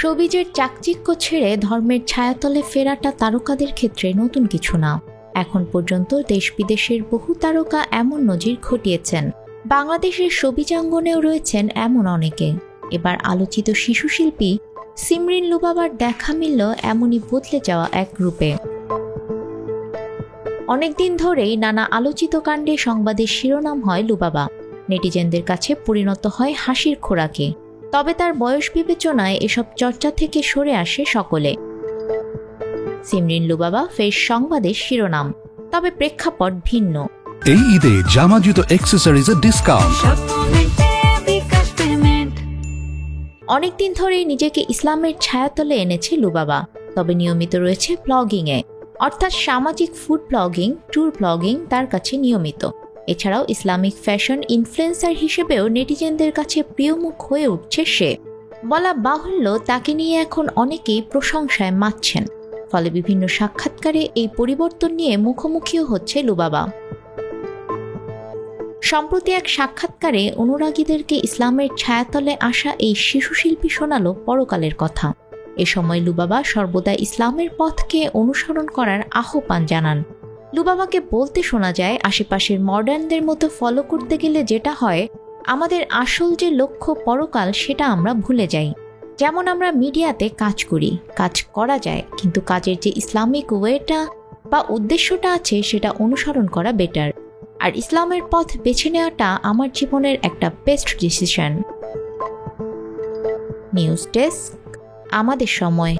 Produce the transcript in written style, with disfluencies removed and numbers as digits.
শোবিজের চাকচিক্য ছেড়ে ধর্মের ছায়াতলে ফেরাটা তারকাদের ক্ষেত্রে নতুন কিছু না। এখন পর্যন্ত দেশ বিদেশের বহু তারকা এমন নজির ঘটিয়েছেন। বাংলাদেশের শোবিজাঙ্গনেও রয়েছেন এমন অনেকে। এবার আলোচিত শিশুশিল্পী সিমরিন লুবাবার দেখা মিলল এমনই বদলে যাওয়া এক গ্রুপে। অনেকদিন ধরেই নানা আলোচিত কাণ্ডে সংবাদের শিরোনাম হয় লুবাবা। নেটিজেনদের কাছে পরিণত হয় হাসির খোরাকে। তবে তার বয়স বিবেচনায় এসব চর্চা থেকে সরে আসে সকলে। সিমরিন লুবাবা ফের সংবাদের শিরোনাম, তবে প্রেক্ষাপট ভিন্ন। এই ঈদে জামা জুতো অ্যাকসেসরিজের ডিসকাউন্ট। অনেকদিন ধরেই নিজেকে ইসলামের ছায়াতলে এনেছে লুবাবা, তবে নিয়মিত রয়েছে ব্লগিংয়ে, অর্থাৎ সামাজিক ফুড ব্লগিং, ট্যুর ব্লগিং তার কাছে নিয়মিত। এছাড়াও ইসলামিক ফ্যাশন ইনফ্লুয়েন্সার হিসেবেও নেটিজেনদের কাছে প্রিয় মুখ হয়ে উঠছে সে। বলা বাহুল্য, তাকে নিয়ে এখন অনেকেই প্রশংসায় মাতছেন। ফলে বিভিন্ন সাক্ষাৎকারে এই পরিবর্তন নিয়ে মুখোমুখিও হচ্ছে লুবাবা। সম্প্রতি এক সাক্ষাৎকারে অনুরাগীদেরকে ইসলামের ছায়াতলে আসা এই শিশুশিল্পী শোনালো পরকালের কথা। এ সময় লুবাবা সর্বদা ইসলামের পথকে অনুসরণ করার আহ্বান জানান। লুবাবাকে বলতে শোনা যায়, আশেপাশের মডার্নদের মতো ফলো করতে গেলে যেটা হয়, আমাদের আসল যে লক্ষ্য পরকাল সেটা আমরা ভুলে যাই। যেমন আমরা মিডিয়াতে কাজ করি, কাজ করা যায়, কিন্তু কাজের যে ইসলামিক ওয়েটা বা উদ্দেশ্যটা আছে সেটা অনুসরণ করা বেটার। আর ইসলামের পথ বেছে নেওয়াটা আমার জীবনের একটা বেস্ট ডিসিশন। নিউজ ডেস্ক, আমাদের সময়।